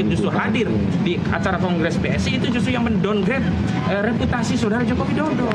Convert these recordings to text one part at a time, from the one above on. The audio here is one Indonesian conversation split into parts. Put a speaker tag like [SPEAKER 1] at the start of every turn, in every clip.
[SPEAKER 1] David justru hadir di acara Kongres PSI, itu justru yang mendowngrade reputasi saudara Joko Widodo.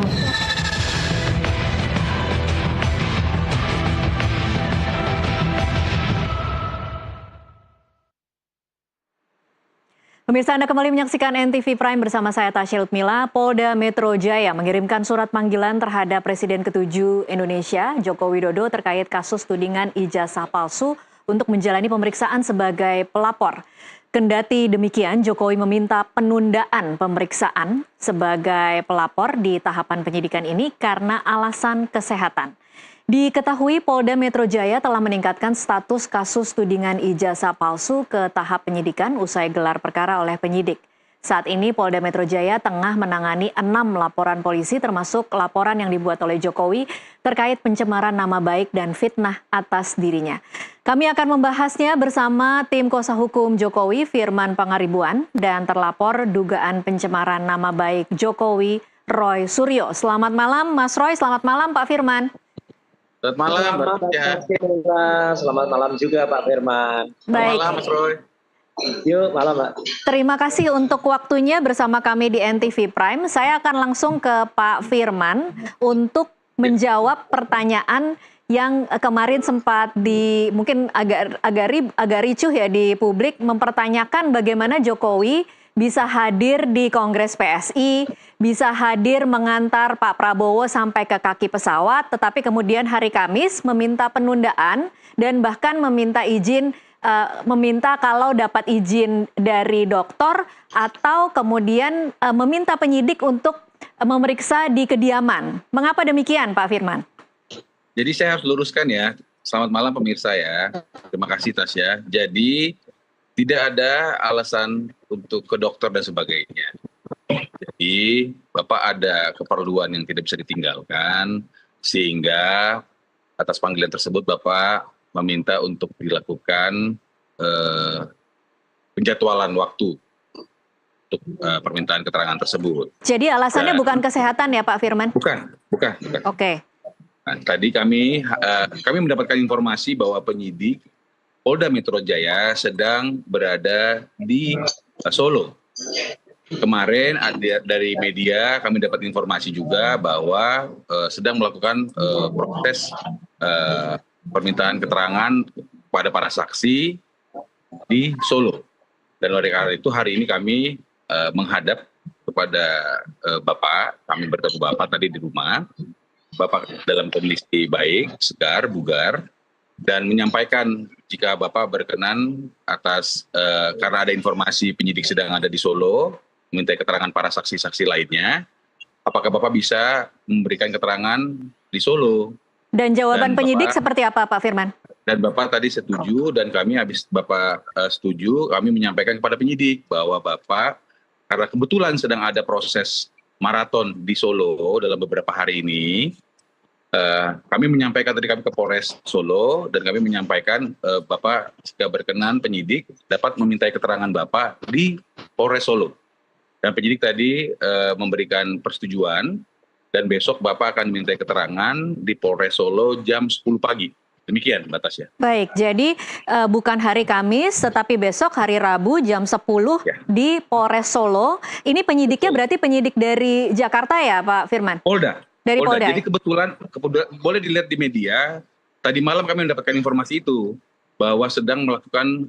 [SPEAKER 2] Pemirsa, Anda kembali menyaksikan NTV Prime bersama saya Tasya Lutmila. Polda Metro Jaya mengirimkan surat panggilan terhadap Presiden ke-7 Indonesia, Joko Widodo, terkait kasus tudingan ijazah palsu untuk menjalani pemeriksaan sebagai pelapor. Kendati demikian, Jokowi meminta penundaan pemeriksaan sebagai pelapor di tahapan penyidikan ini karena alasan kesehatan. Diketahui Polda Metro Jaya telah meningkatkan status kasus tudingan ijazah palsu ke tahap penyidikan usai gelar perkara oleh penyidik. Saat ini Polda Metro Jaya tengah menangani 6 laporan polisi termasuk laporan yang dibuat oleh Jokowi terkait pencemaran nama baik dan fitnah atas dirinya. Kami akan membahasnya bersama tim kuasa hukum Jokowi, Firman Pangaribuan, dan terlapor dugaan pencemaran nama baik Jokowi, Roy Suryo. Selamat malam Mas Roy, selamat malam Pak Firman.
[SPEAKER 3] Selamat malam, Selamat malam juga Pak Firman.
[SPEAKER 2] Baik.
[SPEAKER 3] Selamat malam Mas Roy. Yuk, malam Pak.
[SPEAKER 2] Terima kasih untuk waktunya bersama kami di NTV Prime. Saya akan langsung ke Pak Firman untuk menjawab pertanyaan yang kemarin sempat mungkin agak ricuh ya di publik, mempertanyakan bagaimana Jokowi bisa hadir di Kongres PSI, bisa hadir mengantar Pak Prabowo sampai ke kaki pesawat, tetapi kemudian hari Kamis meminta penundaan dan bahkan meminta kalau dapat izin dari dokter atau kemudian meminta penyidik untuk memeriksa di kediaman. Mengapa demikian, Pak Firman?
[SPEAKER 4] Jadi saya harus luruskan ya. Selamat malam pemirsa ya. Terima kasih Tasya. Jadi tidak ada alasan untuk ke dokter dan sebagainya. Jadi Bapak ada keperluan yang tidak bisa ditinggalkan, sehingga atas panggilan tersebut Bapak meminta untuk dilakukan penjadwalan waktu untuk permintaan keterangan tersebut.
[SPEAKER 2] Jadi alasannya bukan kesehatan ya Pak Firman?
[SPEAKER 4] Bukan.
[SPEAKER 2] Oke.
[SPEAKER 4] Nah, tadi kami mendapatkan informasi bahwa penyidik Polda Metro Jaya sedang berada di Solo. Kemarin dari media kami dapat informasi juga bahwa sedang melakukan proses permintaan keterangan kepada para saksi di Solo. Dan oleh karena itu hari ini kami menghadap kepada Bapak, kami bertemu Bapak tadi di rumah. Bapak dalam kondisi baik, segar, bugar, dan menyampaikan jika Bapak berkenan atas karena ada informasi penyidik sedang ada di Solo, meminta keterangan para saksi-saksi lainnya, apakah Bapak bisa memberikan keterangan di Solo?
[SPEAKER 2] Dan jawaban penyidik seperti apa Pak Firman?
[SPEAKER 4] Dan Bapak tadi setuju dan kami habis Bapak setuju, kami menyampaikan kepada penyidik bahwa Bapak karena kebetulan sedang ada proses maraton di Solo dalam beberapa hari ini, kami menyampaikan tadi kami ke Polres Solo dan kami menyampaikan Bapak jika berkenan penyidik dapat memintai keterangan Bapak di Polres Solo. Dan penyidik tadi memberikan persetujuan dan besok Bapak akan dimintai keterangan di Polres Solo jam 10 pagi. Demikian Mbak Tasya.
[SPEAKER 2] Baik, jadi bukan hari Kamis tetapi besok hari Rabu jam 10 ya, di Polres Solo. Ini penyidiknya berarti penyidik dari Jakarta ya Pak Firman?
[SPEAKER 4] Polda.
[SPEAKER 2] Dari Polda.
[SPEAKER 4] Jadi kebetulan boleh dilihat di media, tadi malam kami mendapatkan informasi itu bahwa sedang melakukan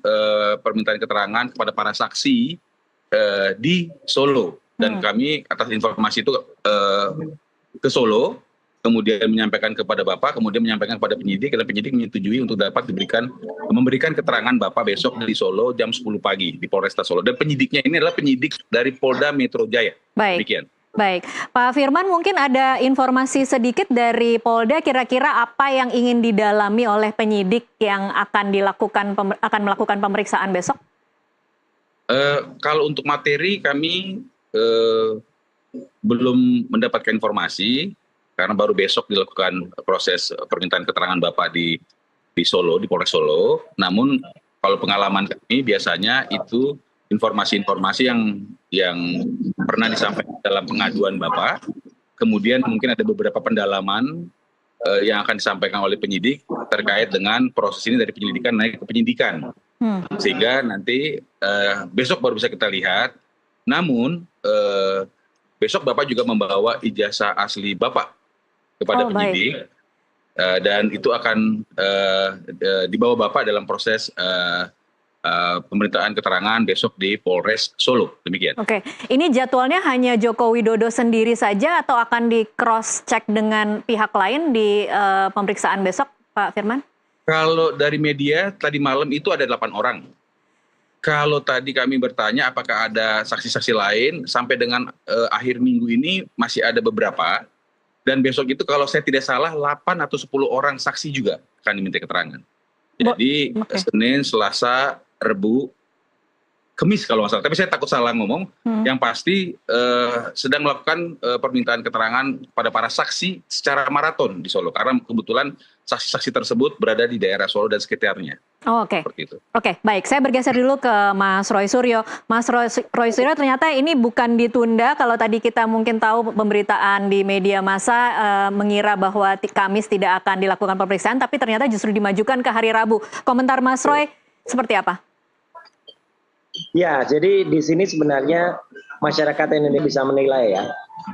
[SPEAKER 4] permintaan keterangan kepada para saksi di Solo. Dan kami atas informasi itu ke Solo, kemudian menyampaikan kepada Bapak, kemudian menyampaikan kepada penyidik, dan penyidik menyetujui untuk dapat memberikan keterangan Bapak besok di Solo jam 10 pagi di Polresta Solo. Dan penyidiknya ini adalah penyidik dari Polda Metro Jaya.
[SPEAKER 2] Baik.
[SPEAKER 4] Demikian.
[SPEAKER 2] Baik, Pak Firman, mungkin ada informasi sedikit dari Polda kira-kira apa yang ingin didalami oleh penyidik yang akan melakukan pemeriksaan besok?
[SPEAKER 4] Kalau untuk materi kami belum mendapatkan informasi karena baru besok dilakukan proses permintaan keterangan Bapak di Solo, di Polres Solo. Namun kalau pengalaman kami biasanya itu informasi-informasi yang pernah disampaikan dalam pengaduan Bapak, kemudian mungkin ada beberapa pendalaman yang akan disampaikan oleh penyidik terkait dengan proses ini dari penyelidikan naik ke penyidikan. Sehingga nanti besok baru bisa kita lihat. Namun besok Bapak juga membawa ijazah asli Bapak kepada penyidik. Dan itu akan dibawa Bapak dalam proses pemerintahan keterangan besok di Polres Solo. Demikian.
[SPEAKER 2] Oke, ini jadwalnya hanya Joko Widodo sendiri saja atau akan di cross check dengan pihak lain di pemeriksaan besok, Pak Firman?
[SPEAKER 4] Kalau dari media tadi malam itu ada 8 orang. Kalau tadi kami bertanya apakah ada saksi-saksi lain, sampai dengan akhir minggu ini masih ada beberapa. Dan besok itu kalau saya tidak salah 8 atau 10 orang saksi juga akan diminta keterangan. Jadi Senin, Selasa, Rebu, Kamis kalau nggak salah. Tapi saya takut salah ngomong. Yang pasti sedang melakukan permintaan keterangan pada para saksi secara maraton di Solo. Karena kebetulan saksi-saksi tersebut berada di daerah Solo dan sekitarnya.
[SPEAKER 2] Oke, baik. Saya bergeser dulu ke Mas Roy Suryo. Mas Roy Suryo, ternyata ini bukan ditunda. Kalau tadi kita mungkin tahu pemberitaan di media massa mengira bahwa Kamis tidak akan dilakukan pemeriksaan, tapi ternyata justru dimajukan ke hari Rabu. Komentar Mas Roy seperti apa?
[SPEAKER 3] Ya, jadi di sini sebenarnya masyarakat Indonesia bisa menilai ya,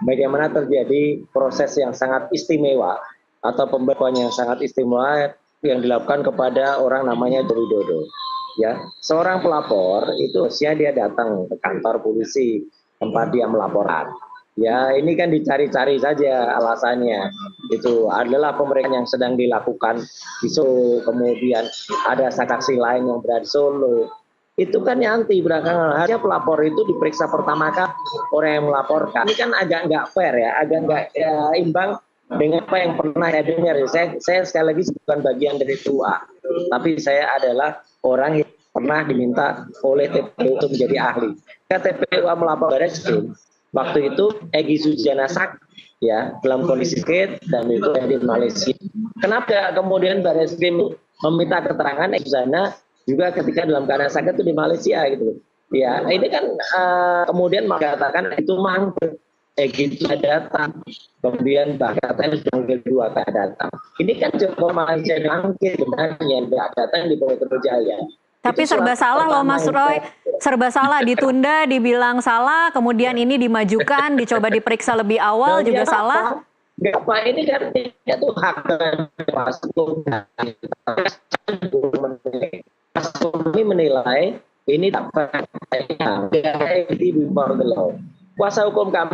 [SPEAKER 3] bagaimana terjadi proses yang sangat istimewa atau pembekuan yang sangat istimewa yang dilakukan kepada orang namanya Joko Widodo. Ya, seorang pelapor itu dia datang ke kantor polisi tempat dia melaporkan. Ya, ini kan dicari-cari saja alasannya. Itu adalah pemeriksaan yang sedang dilakukan di Solo, kemudian ada saksi lain yang berada di Solo. Itu kan nyanti belakangan. Harusnya pelapor itu diperiksa pertama kali orang yang melaporkan. Ini kan agak nggak fair ya, agak nggak imbang dengan apa yang pernah saya dengar. Saya sekali lagi bukan bagian dari tua, tapi saya adalah orang yang pernah diminta oleh TPU untuk menjadi ahli. TPU melapor Barreskrim waktu itu Egy Sujana Sakti ya dalam kondisi sakit dan itu di Malaysia. Kenapa kemudian Barreskrim meminta keterangan Egy Sujana juga ketika dalam keadaan sakit itu di Malaysia gitu. Ya, ini kan kemudian mengatakan itu mangkir. Egy itu datang, kemudian katanya sudah kedua tak datang. Ini kan Joko Malaysia mangkir sebenarnya tidak datang di Polda Metro Jaya.
[SPEAKER 2] Tapi serba salah loh Mas Roy, serba salah, ditunda, dibilang salah, kemudian ini dimajukan, dicoba diperiksa lebih awal juga salah.
[SPEAKER 3] Enggak apa, ini kan itu hak Mas kami menilai ini tak pernah before the law. Kuasa hukum kami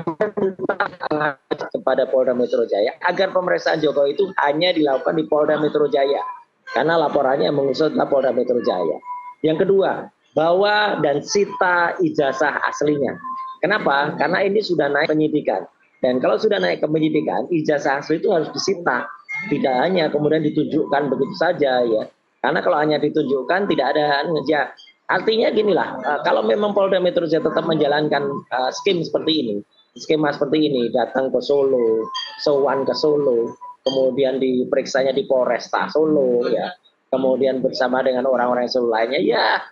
[SPEAKER 3] kepada Polda Metro Jaya agar pemeriksaan Jokowi itu hanya dilakukan di Polda Metro Jaya karena laporannya mengusut Polda Metro Jaya. Yang kedua, bawa dan sita ijazah aslinya. Kenapa? Karena ini sudah naik penyidikan. Dan kalau sudah naik ke penyidikan, ijazah asli itu harus disita. Tidak hanya kemudian ditunjukkan begitu saja ya. Karena kalau hanya ditunjukkan tidak ada ya. Artinya ginilah, kalau memang Polda Metro Jaya tetap menjalankan skema seperti ini, datang ke Solo, sowan ke Solo, kemudian diperiksanya di Polresta Solo, ya, kemudian bersama dengan orang-orang Solo lainnya, ya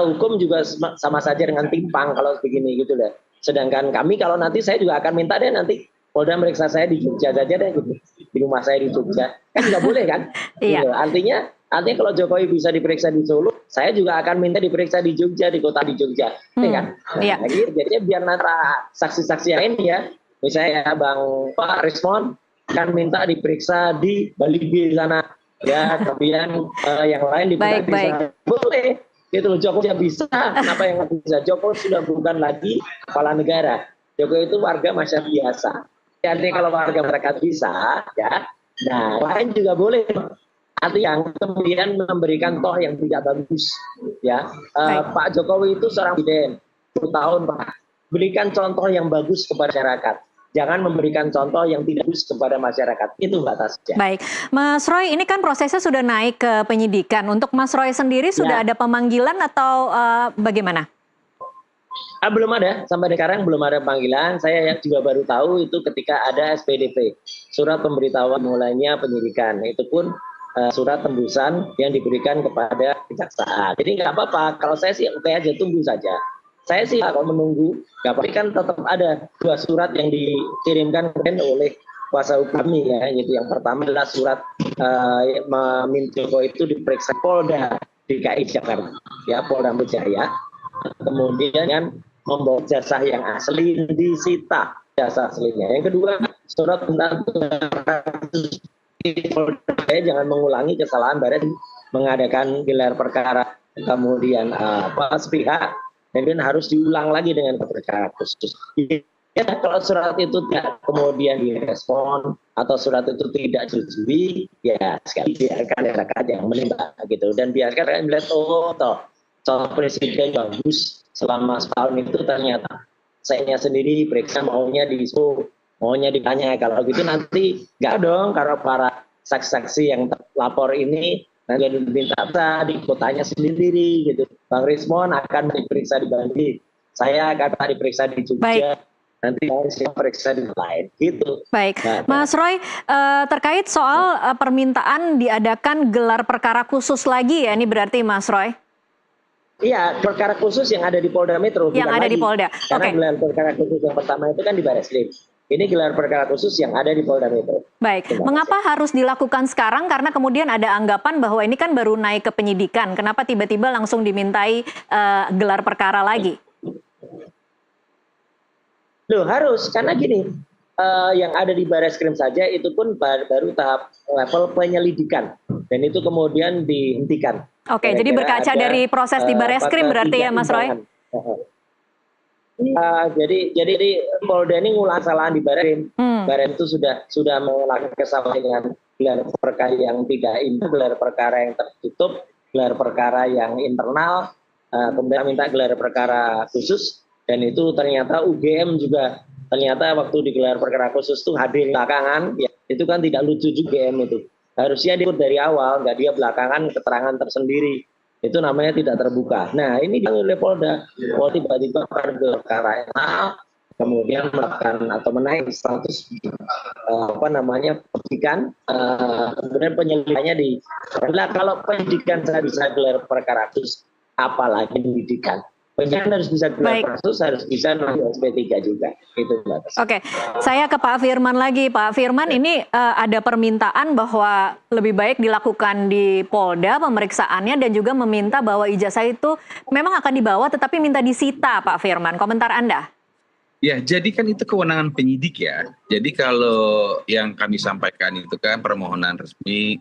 [SPEAKER 3] hukum juga sama saja dengan timpang kalau begini gitu deh. Sedangkan kami kalau nanti saya juga akan minta deh nanti Polda meriksa saya di Jogja saja deh gitu, di rumah saya di Jogja, kan nggak boleh kan?
[SPEAKER 2] Iya.
[SPEAKER 3] Gitu. Artinya kalau Jokowi bisa diperiksa di Solo, saya juga akan minta diperiksa di Jogja, di kota di Jogja. Kan?
[SPEAKER 2] Iya.
[SPEAKER 3] Nah, gitu. Jadinya biar nanti saksi-saksi yang ini ya, misalnya Bang Pak Rismon akan minta diperiksa di Bali di sana. Ya, kemudian yang lain diperiksa di sana. Boleh. Gitu loh, Jokowi bisa. Kenapa yang nggak bisa? Jokowi sudah bukan lagi kepala negara. Jokowi itu warga masyarakat biasa. Jadi kalau warga masyarakat bisa, ya, nah lain juga boleh. Artinya kemudian memberikan toh yang tidak bagus, ya. Pak Jokowi itu seorang presiden 10 tahun Pak. Berikan contoh yang bagus kepada masyarakat. Jangan memberikan contoh yang tidak bagus kepada masyarakat. Itu batasnya.
[SPEAKER 2] Baik, Mas Roy, ini kan prosesnya sudah naik ke penyidikan. Untuk Mas Roy sendiri sudah ada pemanggilan atau bagaimana?
[SPEAKER 3] Belum ada, sampai sekarang belum ada panggilan. Saya juga baru tahu itu ketika ada SPDP, surat pemberitahuan mulainya penyidikan. Itu pun surat tembusan yang diberikan kepada kejaksaan. Jadi nggak apa-apa, kalau saya sih oke aja, tunggu saja. Saya sih kalau menunggu, nggak apa-apa, kan tetap ada 2 surat yang dikirimkan oleh kuasa hukum kami ya. Itu yang pertama adalah surat meminta Jokowi itu diperiksa Polda DKI Jakarta. ya Polda Metro Jaya, kemudian kan membawa ijazah yang asli disita ijazah aslinya. Yang kedua, surat tentang Polda Jaya jangan mengulangi kesalahan Baris mengadakan gelar perkara kemudian sepihak, dan harus diulang lagi dengan perkara khusus. Ya, kalau surat itu tidak kemudian direspon atau surat itu tidak disetujui, ya sekali biarkan rakyat yang menimba gitu, dan biarkan rakyat melihat toh presiden bagus selama setahun itu ternyata saya sendiri periksa maunya diisu, maunya ditanya. Kalau gitu nanti nggak dong, kalau para saksi-saksi yang lapor ini nanti diminta dikotanya sendiri gitu. Bang Rismon akan diperiksa di Bali, saya akan diperiksa di Jogja.
[SPEAKER 2] Baik.
[SPEAKER 3] Nanti saya periksa di lain gitu.
[SPEAKER 2] Baik, Mas Roy, terkait soal permintaan diadakan gelar perkara khusus lagi ya, ini berarti Mas Roy?
[SPEAKER 3] Iya, perkara khusus yang ada di Polda Metro.
[SPEAKER 2] Yang ada di Polda.
[SPEAKER 3] Karena gelar perkara khusus yang pertama itu kan di Barreskrim. Ini gelar perkara khusus yang ada di Polda Metro.
[SPEAKER 2] Baik, mengapa harus dilakukan sekarang? Karena kemudian ada anggapan bahwa ini kan baru naik ke penyidikan. Kenapa tiba-tiba langsung dimintai gelar perkara lagi?
[SPEAKER 3] Loh, harus, karena gini, yang ada di Barreskrim saja itu pun baru tahap level penyelidikan, dan itu kemudian dihentikan.
[SPEAKER 2] Oke, jadi berkaca dari proses di Barreskrim berarti ya, Mas Roy?
[SPEAKER 3] Jadi Polda ini ngulang kesalahan di Barreskrim. Barreskrim itu sudah mengulang kesalahan dengan gelar perkara yang tidak indah, gelar perkara yang tertutup, gelar perkara yang internal, kemudian minta gelar perkara khusus. Dan itu ternyata UGM juga ternyata waktu digelar perkara khusus itu hadir belakangan, ya itu kan tidak lucu juga UGM itu. Harusnya dia dari awal, nggak dia belakangan keterangan tersendiri. Itu namanya tidak terbuka. Nah ini oleh Polda, tiba-tiba perkara kemudian melakukan atau menaik status penyidikan, kemudian penyelidikannya kalau penyidikan saya bisa gelar perkara khusus, apalagi penyidikan. Penyidikan harus bisa gelar kasus, harus bisa ngambil SP3 juga. Itu, Mbak.
[SPEAKER 2] Oke, saya ke Pak Firman lagi. Pak Firman, ini ada permintaan bahwa lebih baik dilakukan di Polda pemeriksaannya dan juga meminta bahwa ijazah itu memang akan dibawa tetapi minta disita, Pak Firman. Komentar Anda?
[SPEAKER 4] Ya, jadi kan itu kewenangan penyidik ya. Jadi kalau yang kami sampaikan itu kan permohonan resmi,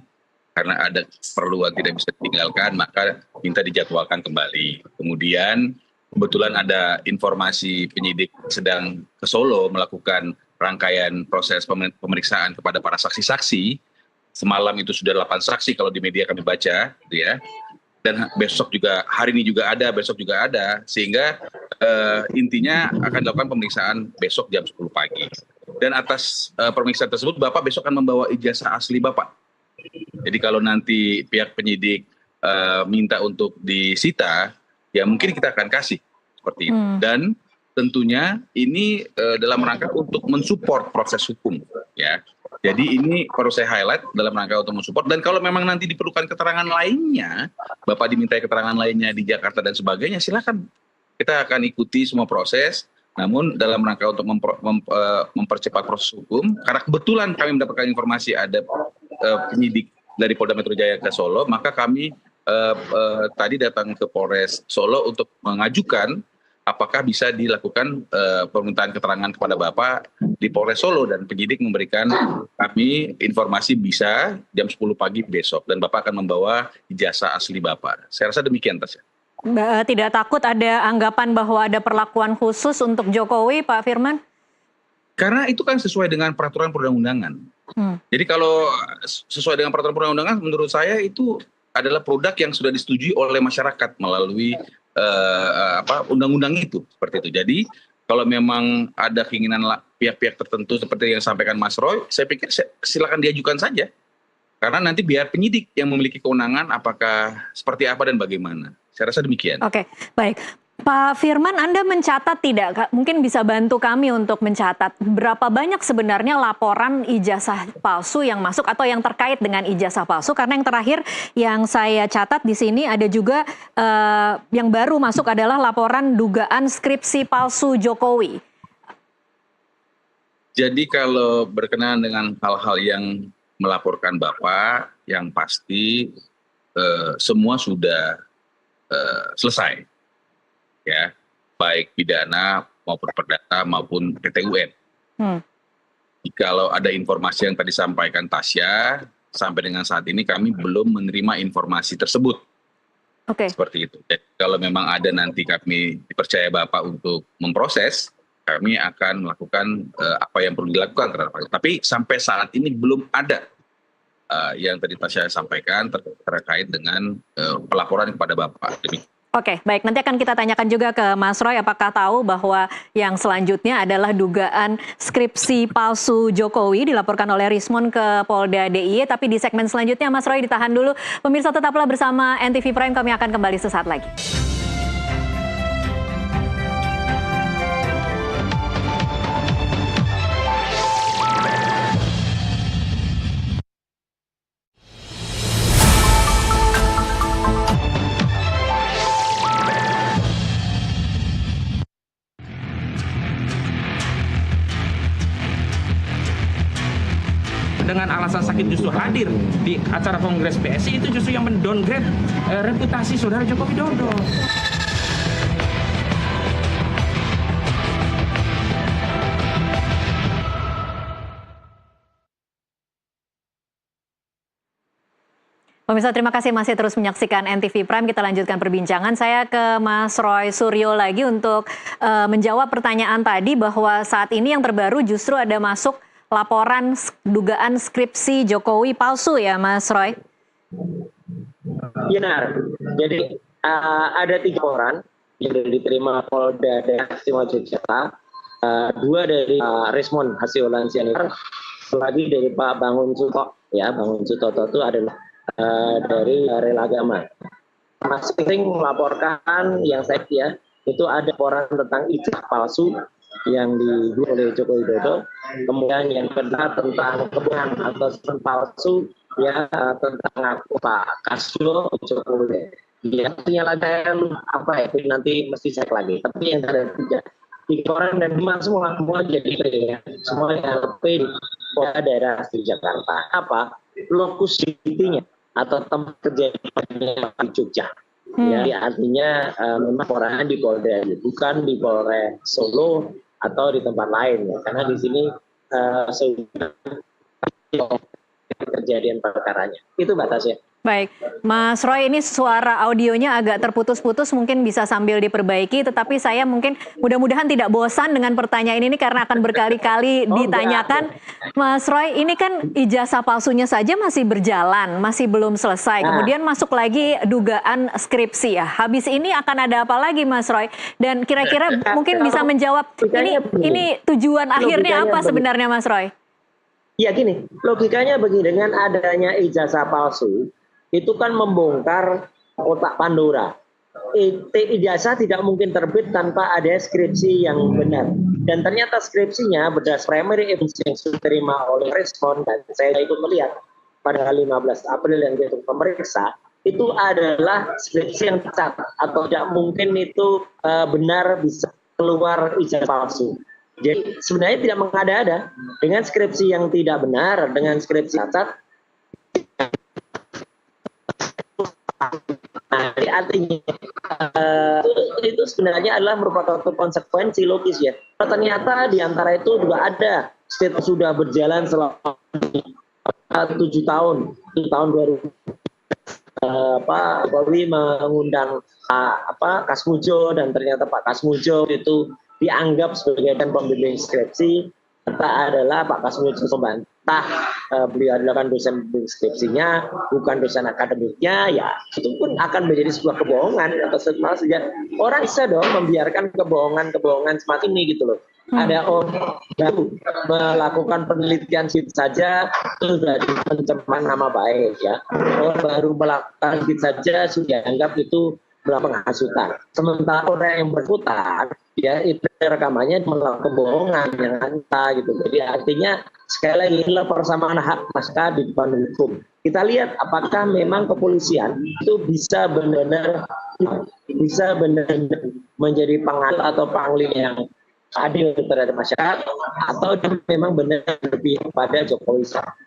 [SPEAKER 4] karena ada keperluan tidak bisa ditinggalkan, maka minta dijadwalkan kembali. Kemudian kebetulan ada informasi penyidik sedang ke Solo melakukan rangkaian proses pemeriksaan kepada para saksi-saksi. Semalam itu sudah 8 saksi kalau di media kami baca, ya. Dan besok juga, hari ini juga ada, besok juga ada. Sehingga intinya akan dilakukan pemeriksaan besok jam 10 pagi. Dan atas pemeriksaan tersebut, Bapak besok akan membawa ijazah asli Bapak. Jadi kalau nanti pihak penyidik minta untuk disita, ya mungkin kita akan kasih seperti itu. Dan tentunya ini dalam rangka untuk mensupport proses hukum, ya. Jadi ini perlu saya highlight dalam rangka untuk mensupport. Dan kalau memang nanti diperlukan keterangan lainnya, Bapak dimintai keterangan lainnya di Jakarta dan sebagainya, silakan. Kita akan ikuti semua proses. Namun dalam rangka untuk mempercepat proses hukum, karena kebetulan kami mendapatkan informasi ada penyidik dari Polda Metro Jaya ke Solo, maka kami tadi datang ke Polres Solo untuk mengajukan apakah bisa dilakukan permintaan keterangan kepada Bapak di Polres Solo, dan penyidik memberikan kami informasi bisa jam 10 pagi besok, dan Bapak akan membawa ijazah asli Bapak. Saya rasa demikian, Tasya.
[SPEAKER 2] Tidak takut ada anggapan bahwa ada perlakuan khusus untuk Jokowi, Pak Firman?
[SPEAKER 4] Karena itu kan sesuai dengan peraturan perundang-undangan. Jadi kalau sesuai dengan peraturan perundang-undangan, menurut saya itu adalah produk yang sudah disetujui oleh masyarakat melalui undang-undang itu, seperti itu. Jadi kalau memang ada keinginan pihak-pihak tertentu seperti yang disampaikan Mas Roy, saya pikir silakan diajukan saja. Karena nanti biar penyidik yang memiliki kewenangan apakah seperti apa dan bagaimana. Saya rasa demikian.
[SPEAKER 2] Oke, baik. Pak Firman, Anda mencatat tidak? Mungkin bisa bantu kami untuk mencatat berapa banyak sebenarnya laporan ijazah palsu yang masuk atau yang terkait dengan ijazah palsu? Karena yang terakhir yang saya catat di sini ada juga yang baru masuk adalah laporan dugaan skripsi palsu Jokowi. Jadi
[SPEAKER 4] kalau berkenaan dengan hal-hal yang melaporkan Bapak, yang pasti semua sudah selesai, ya, baik pidana maupun perdata maupun PT UN. Kalau ada informasi yang tadi sampaikan Tasya, sampai dengan saat ini kami belum menerima informasi tersebut. Seperti itu. Jadi, kalau memang ada nanti kami dipercaya Bapak untuk memproses, kami akan melakukan apa yang perlu dilakukan terhadap Pak. Tapi sampai saat ini belum ada yang tadi Tasya sampaikan terkait dengan pelaporan kepada Bapak.
[SPEAKER 2] Oke, baik. Nanti akan kita tanyakan juga ke Mas Roy, apakah tahu bahwa yang selanjutnya adalah dugaan skripsi palsu Jokowi dilaporkan oleh Rismon ke Polda DIY. Tapi di segmen selanjutnya, Mas Roy ditahan dulu. Pemirsa tetaplah bersama NTV Prime, kami akan kembali sesaat lagi.
[SPEAKER 1] Dengan alasan sakit justru hadir di acara Kongres PSI, itu justru yang mendowngrade reputasi saudara Joko Widodo.
[SPEAKER 2] Pemirsa, terima kasih masih terus menyaksikan NTV Prime. Kita lanjutkan perbincangan. Saya ke Mas Roy Suryo lagi untuk menjawab pertanyaan tadi bahwa saat ini yang terbaru justru ada masuk laporan dugaan skripsi Jokowi palsu ya, Mas Roy?
[SPEAKER 3] Benar. Jadi ada 3 laporan yang diterima Polda Daerah Istimewa Yogyakarta, 2 dari Rismon Hasyolan Sianipar, 1 lagi dari Pak Bangun Suto. Ya, Bangun Sutoto itu adalah dari Relagama. Masing-masing melaporkan yang saya itu ada laporan tentang ijazah palsu yang dibuat oleh Joko Widodo, kemudian yang kedua tentang kebohongan atau palsu ya tentang Pak Kasyo Jokowi. Ya, penyalahgunaan apa ya, itu nanti mesti cek lagi. Tapi yang ada 3 orang dan 5 semua jadi ya, semua yang LP di Polda Daerah di Jakarta. Apa lokus intinya atau tempat kejadiannya di Jogja. Ya, artinya memang orangnya di Polda, bukan di Polres Solo atau di tempat lain ya. Karena di sini sudah kejadian perkaranya. Itu batasnya.
[SPEAKER 2] Baik, Mas Roy, ini suara audionya agak terputus-putus, mungkin bisa sambil diperbaiki, tetapi saya mungkin mudah-mudahan tidak bosan dengan pertanyaan ini karena akan berkali-kali ditanyakan. Mas Roy, ini kan ijazah palsunya saja masih berjalan, masih belum selesai. Kemudian masuk lagi dugaan skripsi ya. Habis ini akan ada apa lagi, Mas Roy? Dan kira-kira mungkin bisa menjawab ini tujuan akhirnya apa sebenarnya, Mas Roy?
[SPEAKER 3] Ya gini, logikanya begini, dengan adanya ijazah palsu, itu kan membongkar kotak Pandora. Ijazah tidak mungkin terbit tanpa ada skripsi yang benar. Dan ternyata skripsinya berdasarkan primary evidence yang sudah diterima oleh Respon, dan saya ikut melihat pada 15 April yang itu pemeriksa, itu adalah skripsi yang cacat atau tidak mungkin itu benar bisa keluar ijazah palsu. Jadi sebenarnya tidak mengada-ada dengan skripsi yang tidak benar, dengan skripsi cacat. Nah, artinya itu sebenarnya adalah merupakan satu konsekuensi logis ya. Ternyata di antara itu juga ada status sudah berjalan selama 7 tahun, 2000 Pak Jokowi mengundang Pak Kasmujo, dan ternyata Pak Kasmujo itu dianggap sebagai pembimbing skripsi. Ternyata adalah Pak Kasmujo membantah beliau adalah dosen pembimbing skripsinya, bukan dosen akademiknya. Ya, itu pun akan menjadi sebuah kebohongan atau malah saja orang bisa dong membiarkan kebohongan semacam ini gitu loh. Ada orang baru melakukan penelitian saja sudah pencemaran nama baik ya. Orang baru melakukan saja sudah dianggap itu melakukan penghasutan. Sementara orang yang bersangkutan ya itu rekamannya melakukan kebohongan yang nyata gitu. Jadi artinya sekali lagi inilah persamaan hak pasca di depan hukum. Kita lihat apakah memang kepolisian itu bisa benar-benar menjadi panglima atau panglima yang adil terhadap masyarakat atau dia memang benar lebih pada Jokowi.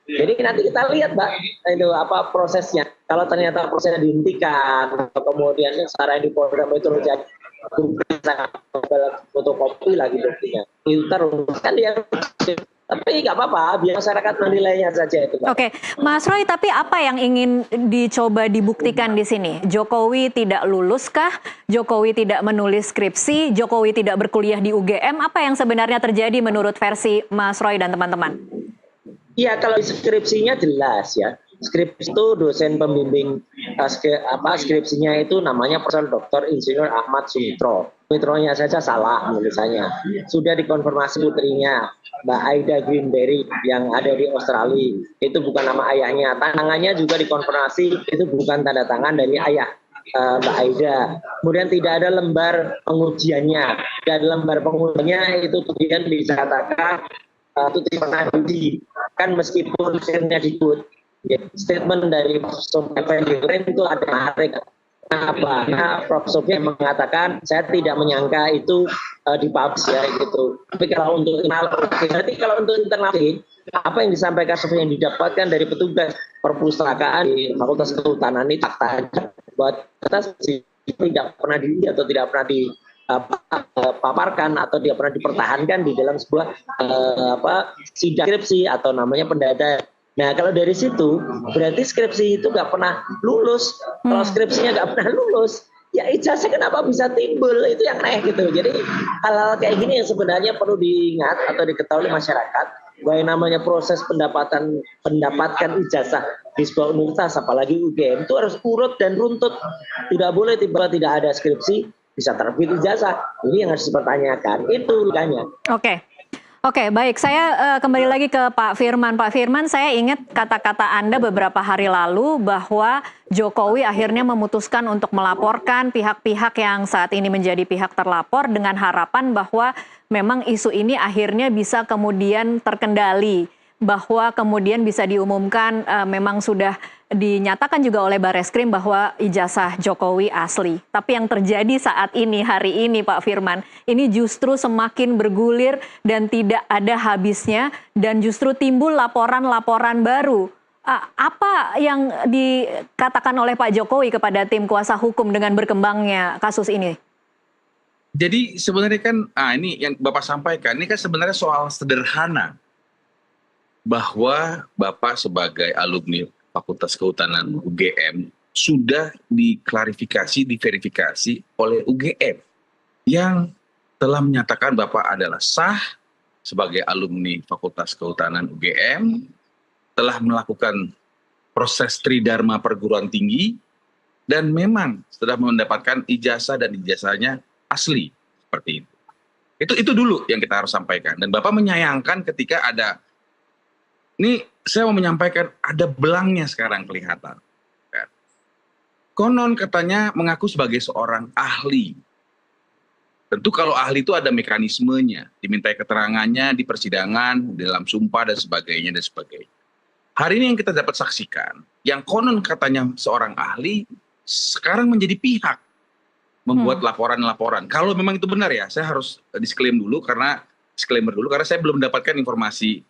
[SPEAKER 3] Jadi nanti kita lihat Mbak, itu apa prosesnya. Kalau ternyata prosesnya dihentikan atau kemudian sekarang di Polda Metro Jaya fotokopi lagi buktinya, itu terus kan dia. Tapi nggak apa-apa, biar masyarakat menilainya saja itu.
[SPEAKER 2] Oke, Mas Roy, tapi apa yang ingin dicoba dibuktikan di sini? Jokowi tidak lulus kah? Jokowi tidak menulis skripsi? Jokowi tidak berkuliah di UGM? Apa yang sebenarnya terjadi menurut versi Mas Roy dan teman-teman?
[SPEAKER 3] Iya, kalau skripsinya jelas ya. Skripsi itu dosen pembimbing skripsinya itu namanya Profesor Dr. Insinyur Ahmad Sumitro. Sumitronya saja salah tulisannya. Sudah dikonfirmasi putrinya, Mbak Aida Greenberry yang ada di Australia. Itu bukan nama ayahnya. Tangannya juga dikonfirmasi itu bukan tanda tangan dari ayah Mbak Aida. Kemudian tidak ada lembar pengujiannya. Dan lembar pengujiannya itu kemudian dikatakan itu tidak pernah diuji. Kan meskipun hasilnya disebut. Statement dari Prof. Effendi itu ada menarik. Kenapa? Karena Prof. Sofyan mengatakan saya tidak menyangka itu dipublish ya gitu. Tapi kalau untuk internal, apa yang disampaikan Sofyan yang didapatkan dari petugas perpustakaan di Fakultas Kehutanan ini fakta buat kita tidak pernah dilihat atau tidak pernah dipaparkan atau tidak pernah dipertahankan di dalam sebuah sidang skripsi atau namanya pendada. Nah kalau dari situ berarti skripsi itu nggak pernah lulus. Kalau skripsinya nggak pernah lulus, ya ijazah kenapa bisa timbul? Itu yang aneh gitu. Jadi hal-hal kayak gini yang sebenarnya perlu diingat atau diketahui masyarakat. Bahwa yang namanya proses mendapatkan ijazah di sebuah universitas, apalagi UGM, itu harus urut dan runtut. Tidak boleh tiba-tiba tidak ada skripsi bisa terbit ijazah. Ini yang harus dipertanyakan. Itu makanya.
[SPEAKER 2] Oke, baik. Saya kembali lagi ke Pak Firman. Pak Firman, saya ingat kata-kata Anda beberapa hari lalu bahwa Jokowi akhirnya memutuskan untuk melaporkan pihak-pihak yang saat ini menjadi pihak terlapor dengan harapan bahwa memang isu ini akhirnya bisa kemudian terkendali, bahwa kemudian bisa diumumkan memang sudah dinyatakan juga oleh Bareskrim bahwa ijazah Jokowi asli. Tapi yang terjadi saat ini, hari ini Pak Firman, ini justru semakin bergulir dan tidak ada habisnya dan justru timbul laporan-laporan baru. Apa yang dikatakan oleh Pak Jokowi kepada tim kuasa hukum dengan berkembangnya kasus ini?
[SPEAKER 4] Jadi sebenarnya kan, ini yang Bapak sampaikan, ini kan sebenarnya soal sederhana. Bahwa Bapak sebagai alumni Fakultas Kehutanan UGM sudah diklarifikasi, diverifikasi oleh UGM yang telah menyatakan Bapak adalah sah sebagai alumni Fakultas Kehutanan UGM, telah melakukan proses tridharma perguruan tinggi, dan memang sudah mendapatkan ijazah dan ijazahnya asli seperti itu. Itu dulu yang kita harus sampaikan. Dan Bapak menyayangkan ketika ada, ini saya mau menyampaikan ada belangnya sekarang kelihatan. Konon katanya mengaku sebagai seorang ahli. Tentu kalau ahli itu ada mekanismenya, dimintai keterangannya di persidangan, di dalam sumpah dan sebagainya dan sebagainya. Hari ini yang kita dapat saksikan, yang konon katanya seorang ahli, sekarang menjadi pihak membuat laporan-laporan. Kalau memang itu benar ya, saya harus disclaimer dulu karena saya belum mendapatkan informasi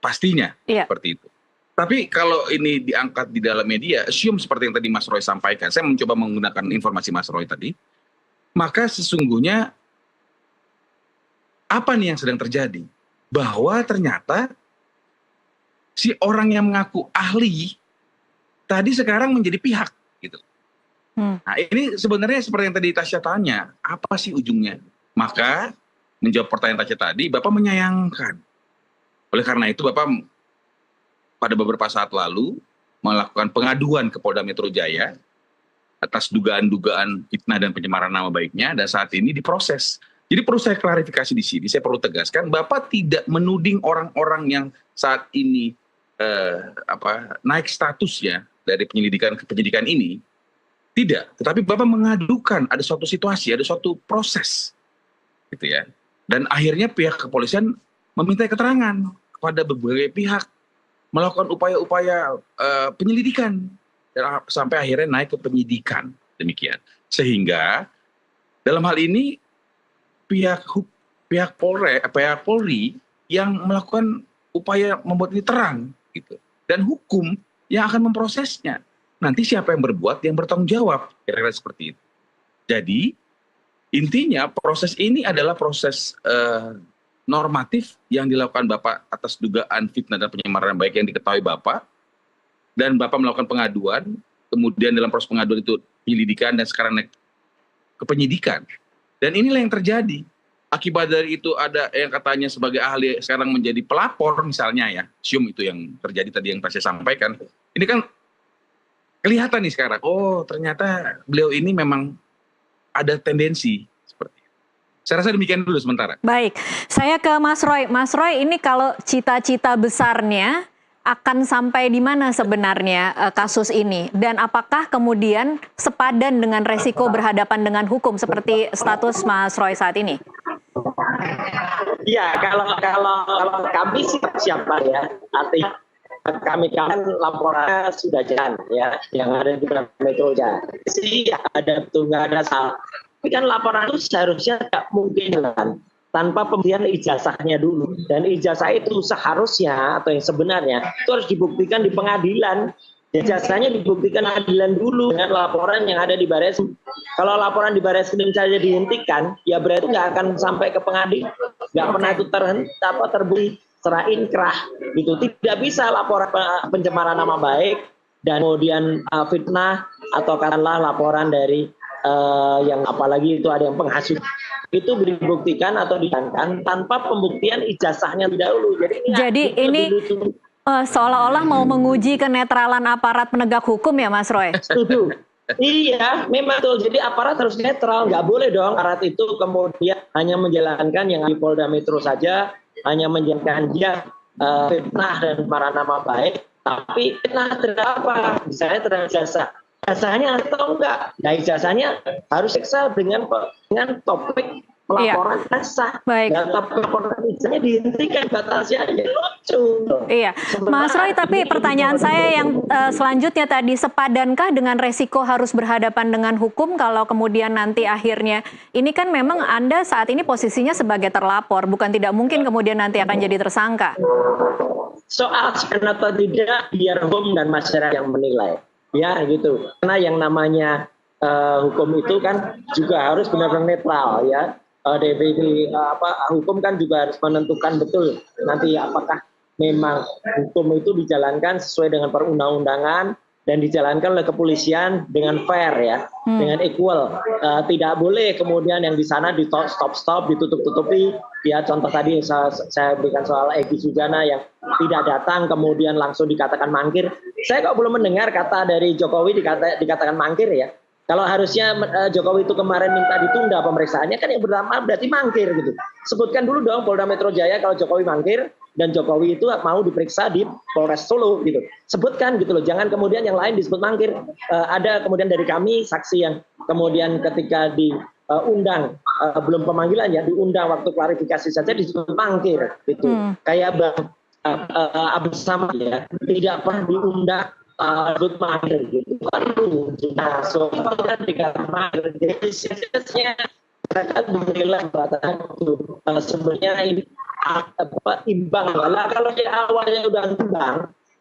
[SPEAKER 4] pastinya seperti itu. Tapi kalau ini diangkat di dalam media, assume seperti yang tadi Mas Roy sampaikan, saya mencoba menggunakan informasi Mas Roy tadi, maka sesungguhnya apa nih yang sedang terjadi? Bahwa ternyata si orang yang mengaku ahli tadi sekarang menjadi pihak gitu. Nah ini sebenarnya seperti yang tadi Tasya tanya, apa sih ujungnya? Maka menjawab pertanyaan Tasya tadi, Bapak menyayangkan. Oleh karena itu Bapak pada beberapa saat lalu melakukan pengaduan ke Polda Metro Jaya atas dugaan-dugaan fitnah dan pencemaran nama baiknya, dan saat ini diproses. Jadi perlu saya klarifikasi di sini, saya perlu tegaskan, Bapak tidak menuding orang-orang yang saat ini naik statusnya dari penyelidikan ke penyidikan ini, tidak. Tetapi Bapak mengadukan ada suatu situasi, ada suatu proses, gitu ya. Dan akhirnya pihak kepolisian meminta keterangan kepada berbagai pihak, melakukan upaya-upaya penyelidikan, dan sampai akhirnya naik ke penyidikan, demikian. Sehingga dalam hal ini pihak pihak Polri yang melakukan upaya membuat ini terang gitu. Dan hukum yang akan memprosesnya. Nanti siapa yang berbuat, yang bertanggung jawab, kira-kira seperti itu. Jadi intinya proses ini adalah proses normatif yang dilakukan Bapak atas dugaan fitnah dan penyamaran baik yang diketahui Bapak, dan Bapak melakukan pengaduan, kemudian dalam proses pengaduan itu penyelidikan dan sekarang naik ke penyidikan. Dan inilah yang terjadi. Akibat dari itu ada yang katanya sebagai ahli sekarang menjadi pelapor misalnya ya, sium itu yang terjadi tadi yang saya sampaikan. Ini kan kelihatan nih sekarang, oh ternyata beliau ini memang ada tendensi seperti itu. Saya rasa demikian dulu sementara.
[SPEAKER 2] Baik, saya ke Mas Roy. Mas Roy, ini kalau cita-cita besarnya akan sampai di mana sebenarnya kasus ini? Dan apakah kemudian sepadan dengan resiko berhadapan dengan hukum seperti status Mas Roy saat ini?
[SPEAKER 3] Ya, kalau kami siap ya. Artinya kami kan laporannya sudah jalan ya, yang ada di Metro Jaya. Sih ada betul nggak ada salah. Tapi kan laporan itu seharusnya tidak mungkin jalan tanpa pemberian ijazahnya dulu. Dan ijazah itu seharusnya atau yang sebenarnya itu harus dibuktikan di pengadilan. Ijazahnya dibuktikan pengadilan dulu dengan laporan yang ada di Barreskrim. Kalau laporan di Barreskrim saja dihentikan, ya berarti nggak akan sampai ke pengadilan. Nggak pernah itu terbukti secara inkrah gitu. Tidak bisa laporan pencemaran nama baik dan kemudian fitnah atau katakanlah laporan dari yang apalagi itu ada yang penghasut itu dibuktikan atau dijalankan tanpa pembuktian ijazahnya dahulu.
[SPEAKER 2] Jadi ini seolah-olah mau menguji kenetralan aparat penegak hukum ya Mas Roy?
[SPEAKER 3] Setuju. Iya, memang betul. Jadi aparat harus netral. Nggak boleh dong aparat itu kemudian hanya menjalankan yang di Polda Metro saja, hanya menjalankan dia fitnah dan para nama baik. Tapi fitnah terhadap apa? Misalnya terhadap jasa. Ijazahnya atau enggak? Nah ijazahnya harus Excel dengan topik pelaporan sah.
[SPEAKER 2] Baik.
[SPEAKER 3] Dan pelaporan ijazahnya dihentikan batasnya aja lucu.
[SPEAKER 2] Iya, Mas Roy. Tapi pertanyaan saya yang selanjutnya tadi, sepadankah dengan resiko harus berhadapan dengan hukum kalau kemudian nanti akhirnya ini kan memang Anda saat ini posisinya sebagai terlapor, bukan tidak mungkin kemudian nanti akan jadi tersangka.
[SPEAKER 3] Soal sebenarnya atau tidak biar hukum dan masyarakat yang menilai. Ya gitu, karena yang namanya hukum itu kan juga harus benar-benar netral ya. Hukum kan juga harus menentukan betul nanti apakah memang hukum itu dijalankan sesuai dengan perundang-undangan dan dijalankan oleh kepolisian dengan fair ya, dengan equal. Tidak boleh kemudian yang di sana di stop, ditutup-tutupi. Ya contoh tadi saya berikan soal Egy Sujana yang tidak datang kemudian langsung dikatakan mangkir. Saya kok belum mendengar kata dari Jokowi dikatakan mangkir ya. Kalau harusnya Jokowi itu kemarin minta ditunda pemeriksaannya kan yang pertama berarti mangkir gitu. Sebutkan dulu dong Polda Metro Jaya kalau Jokowi mangkir dan Jokowi itu mau diperiksa di Polres Solo gitu. Sebutkan gitu loh, jangan kemudian yang lain disebut mangkir. Ada kemudian dari kami saksi yang kemudian ketika diundang belum pemanggilan ya, diundang waktu klarifikasi saja disebut mangkir gitu. Kayak Bang Abdul Samad ya, tidak pernah diundang disebut mangkir gitu. Nah, soalnya dikatakan mangkir. Jadi sebenarnya mereka menilai perkataan itu sebenarnya ini imbang lah. Kalau di awalnya udah imbang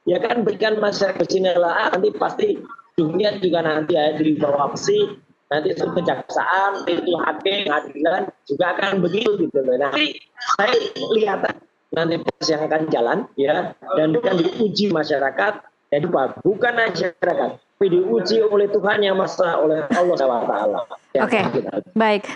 [SPEAKER 3] ya kan berikan masyarakat sinyal nanti pasti dunia juga nanti ya di bawah opsi nanti itu kejaksaan itu hakim pengadilan juga akan begitu gitu loh. Nanti saya lihat nanti proses yang akan jalan ya dan akan diuji masyarakat jadi bukan masyarakat tapi diuji oleh Tuhan yang Maha oleh Allah SWT.
[SPEAKER 2] Oke, baik.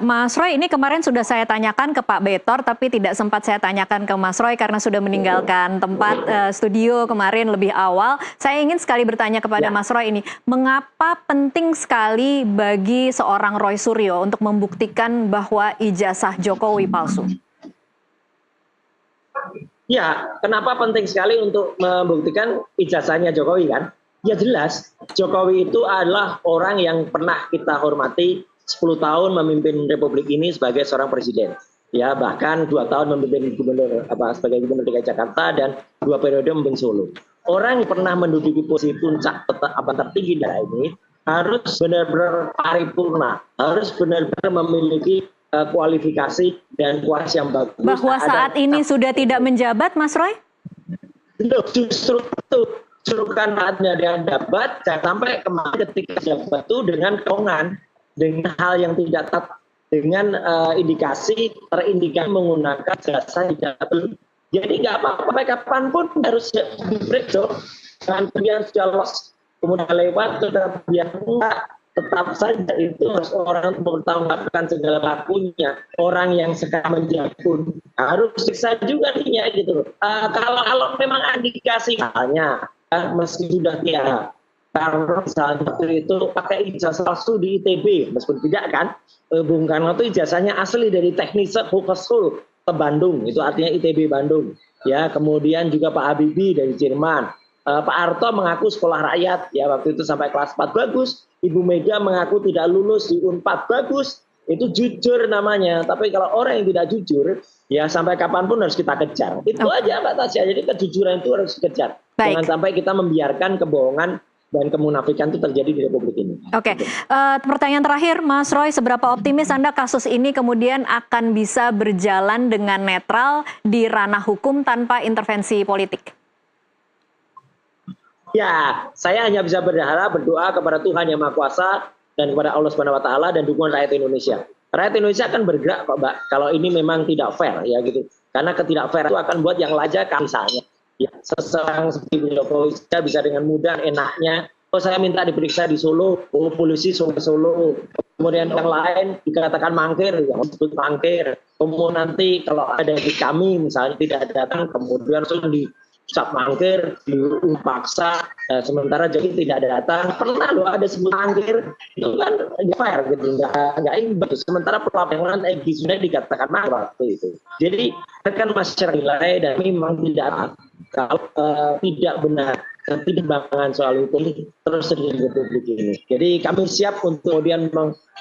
[SPEAKER 2] Mas Roy, ini kemarin sudah saya tanyakan ke Pak Betor, tapi tidak sempat saya tanyakan ke Mas Roy karena sudah meninggalkan tempat studio kemarin lebih awal. Saya ingin sekali bertanya kepada Mas Roy ini, mengapa penting sekali bagi seorang Roy Suryo untuk membuktikan bahwa ijazah Jokowi palsu?
[SPEAKER 3] Ya, kenapa penting sekali untuk membuktikan ijazahnya Jokowi kan? Ya jelas, Jokowi itu adalah orang yang pernah kita hormati 10 tahun memimpin Republik ini sebagai seorang presiden. Ya, bahkan 2 tahun memimpin sebagai gubernur DKI Jakarta dan 2 periode memimpin Solo. Orang yang pernah menduduki posisi puncak tertinggi daerah ini harus benar-benar paripurna, harus benar-benar memiliki kualifikasi dan kualitas yang bagus.
[SPEAKER 2] Bahwa saat ini sudah tidak menjabat, Mas Roy?
[SPEAKER 3] Justru itu, justru karena ada yang jabat, jangan sampai kemarin ketika jabat itu dengan kebohongan, dengan hal yang tidak tepat, dengan indikasi terindikasi menggunakan jasa tidak betul. Jadi nggak apa-apa, sampai kapanpun harus di-break dong. Jangan kemudian sudah lolos, kemudian lewat, kemudian enggak. Tetap saja itu harus orang mempertanggungjawabkan segala lakunya. Orang yang sekarang menjabat pun harus siksa juga dirinya gitu. Kalau memang indikasi misalnya, meski sudah tidak, karena misalnya waktu itu pakai ijazah palsu di ITB, meskipun tidak kan, Bung Karno itu ijazahnya asli dari Technische Hochschule ke Bandung, itu artinya ITB Bandung. Ya, kemudian juga Pak Habibie dari Jerman. Pak Harto mengaku sekolah rakyat, ya waktu itu sampai kelas 4 bagus. Ibu Mega mengaku tidak lulus di Unpad bagus. Itu jujur namanya. Tapi kalau orang yang tidak jujur, ya sampai kapanpun harus kita kejar. Itu aja Mbak Tasya. Jadi kejujuran itu harus dikejar.
[SPEAKER 2] Baik.
[SPEAKER 3] Jangan sampai kita membiarkan kebohongan dan kemunafikan itu terjadi di Republik ini.
[SPEAKER 2] Oke, pertanyaan terakhir Mas Roy, seberapa optimis Anda kasus ini kemudian akan bisa berjalan dengan netral di ranah hukum tanpa intervensi politik?
[SPEAKER 3] Ya, saya hanya bisa berharap, berdoa kepada Tuhan Yang Maha Kuasa dan kepada Allah Subhanahu Wa Taala dan dukungan rakyat Indonesia. Rakyat Indonesia akan bergerak kok, Mbak. Kalau ini memang tidak fair, ya gitu. Karena ketidakfair itu akan buat yang lajak, misalnya. Ya, seseorang seperti Jokowi bisa dengan mudah, enaknya. Oh, saya minta diperiksa di Solo, oh polisi Solo. Kemudian yang lain dikatakan mangkir, ya disebut mangkir. Kemudian nanti kalau ada di kami misalnya tidak datang, kemudian langsung dicap mangkir, dipaksa, sementara jadi tidak datang. Pernah loh ada sebut mangkir, itu kan fair gitu, nggak imbang. Sementara pelaporan Egy sudah dikatakan mangkir waktu itu. Jadi rekan masyarakat nilai dan memang tidak kalau tidak benar ketidakbangan soal hukum terus terjadi di Republik ini. Jadi kami siap untuk kemudian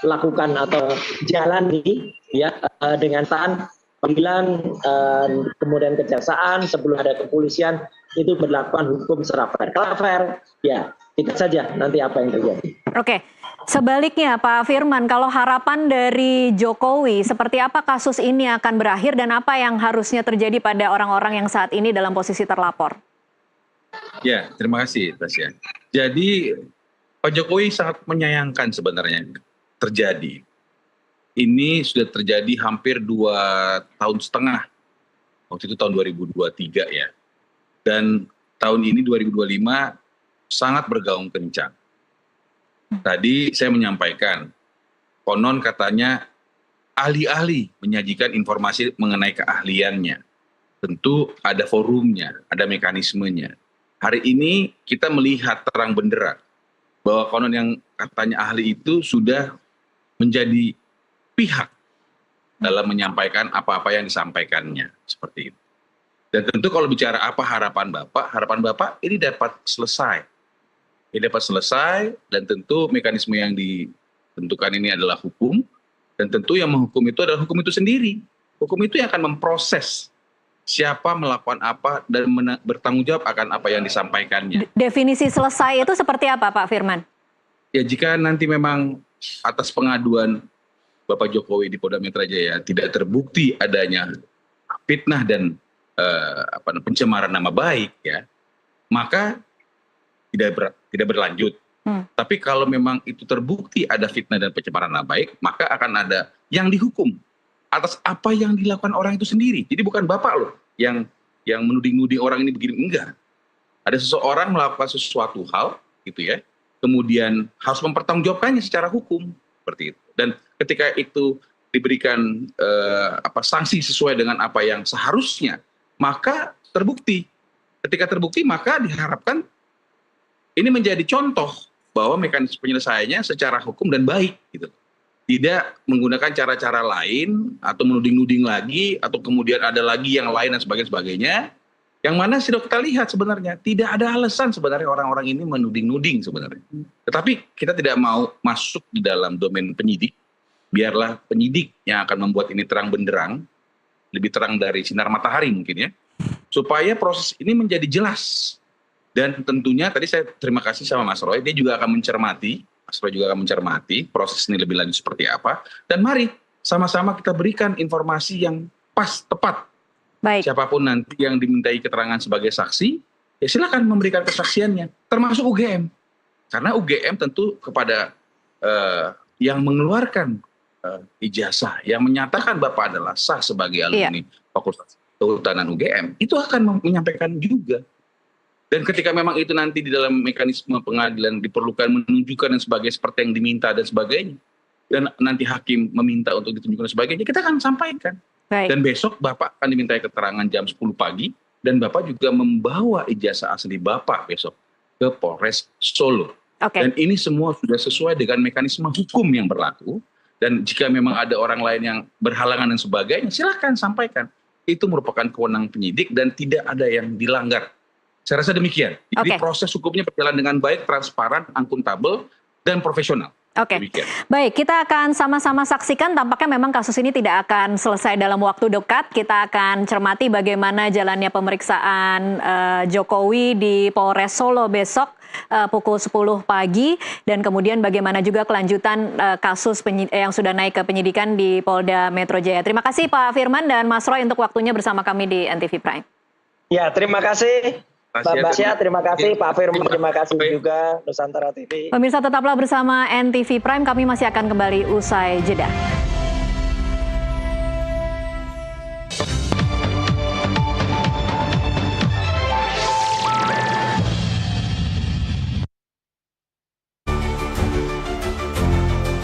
[SPEAKER 3] melakukan atau jalan ini ya dengan tahan panggilan kemudian kejaksaan sebelum ada kepolisian itu berlakukan hukum secara fair. Kalau fair ya kita saja nanti apa yang terjadi.
[SPEAKER 2] Oke, sebaliknya Pak Firman, kalau harapan dari Jokowi seperti apa kasus ini akan berakhir dan apa yang harusnya terjadi pada orang-orang yang saat ini dalam posisi terlapor?
[SPEAKER 4] Ya, terima kasih Tasya. Jadi Pak Jokowi sangat menyayangkan sebenarnya terjadi. Ini sudah terjadi hampir 2,5 tahun. Waktu itu tahun 2023 ya. Dan tahun ini 2025 sangat bergaung kencang. Tadi saya menyampaikan, konon katanya ahli-ahli menyajikan informasi mengenai keahliannya. Tentu ada forumnya, ada mekanismenya. Hari ini kita melihat terang benderang bahwa konon yang katanya ahli itu sudah menjadi pihak dalam menyampaikan apa-apa yang disampaikannya, seperti itu. Dan tentu kalau bicara apa harapan Bapak ini dapat selesai. Ini dapat selesai dan tentu mekanisme yang ditentukan ini adalah hukum dan tentu yang menghukum itu adalah hukum itu sendiri. Hukum itu yang akan memproses siapa melakukan apa dan bertanggung jawab akan apa yang disampaikannya.
[SPEAKER 2] Definisi selesai itu seperti apa Pak Firman? Ya,
[SPEAKER 4] jika nanti memang atas pengaduan Bapak Jokowi di Polda Metro Jaya tidak terbukti adanya fitnah dan pencemaran nama baik, ya, maka tidak berlanjut. Tapi kalau memang itu terbukti ada fitnah dan pencemaran nama baik, maka akan ada yang dihukum atas apa yang dilakukan orang itu sendiri. Jadi bukan Bapak loh yang menuding-nuding orang ini begini, enggak. Ada seseorang melakukan sesuatu hal, gitu ya, kemudian harus mempertanggungjawabkannya secara hukum, seperti itu. Dan ketika itu diberikan sanksi sesuai dengan apa yang seharusnya, maka terbukti. Ketika terbukti, maka diharapkan ini menjadi contoh bahwa mekanisme penyelesaiannya secara hukum dan baik, gitu. Tidak menggunakan cara-cara lain atau menuding-nuding lagi atau kemudian ada lagi yang lain dan sebagainya. Yang mana sudah kita lihat sebenarnya tidak ada alasan sebenarnya orang-orang ini menuding-nuding sebenarnya. Tetapi kita tidak mau masuk di dalam domain penyidik. Biarlah penyidik yang akan membuat ini terang benderang, lebih terang dari sinar matahari mungkin ya, supaya proses ini menjadi jelas. Dan tentunya tadi saya terima kasih sama Mas Roy, dia juga akan mencermati, Mas Roy juga akan mencermati proses ini lebih lanjut seperti apa. Dan mari sama-sama kita berikan informasi yang pas, tepat.
[SPEAKER 2] Baik.
[SPEAKER 4] Siapapun nanti yang dimintai keterangan sebagai saksi, ya silakan memberikan kesaksiannya, termasuk UGM. Karena UGM tentu kepada yang mengeluarkan ijazah, yang menyatakan Bapak adalah sah sebagai alumni Fakultas Kehutanan UGM, itu akan menyampaikan juga. Dan ketika memang itu nanti di dalam mekanisme pengadilan diperlukan menunjukkan dan sebagainya seperti yang diminta dan sebagainya, dan nanti hakim meminta untuk ditunjukkan dan sebagainya, kita akan sampaikan.
[SPEAKER 2] Baik.
[SPEAKER 4] Dan besok Bapak akan dimintai keterangan jam 10 pagi, dan Bapak juga membawa ijazah asli Bapak besok ke Polres Solo.
[SPEAKER 2] Oke.
[SPEAKER 4] Dan ini semua sudah sesuai dengan mekanisme hukum yang berlaku. Dan jika memang ada orang lain yang berhalangan dan sebagainya, silakan sampaikan. Itu merupakan kewenangan penyidik dan tidak ada yang dilanggar. Saya rasa demikian. Jadi proses hukumnya berjalan dengan baik, transparan, akuntabel, dan profesional.
[SPEAKER 2] Oke, baik, kita akan sama-sama saksikan. Tampaknya memang kasus ini tidak akan selesai dalam waktu dekat. Kita akan cermati bagaimana jalannya pemeriksaan Jokowi di Polres Solo besok pukul 10 pagi. Dan kemudian bagaimana juga kelanjutan kasus yang sudah naik ke penyidikan di Polda Metro Jaya. Terima kasih Pak Firman dan Mas Roy untuk waktunya bersama kami di NTV Prime.
[SPEAKER 3] Ya, terima kasih. Mbak Basya, terima kasih. Pak Firman, terima kasih juga. Nusantara TV.
[SPEAKER 2] Pemirsa tetaplah bersama NTV Prime, kami masih akan kembali usai jeda.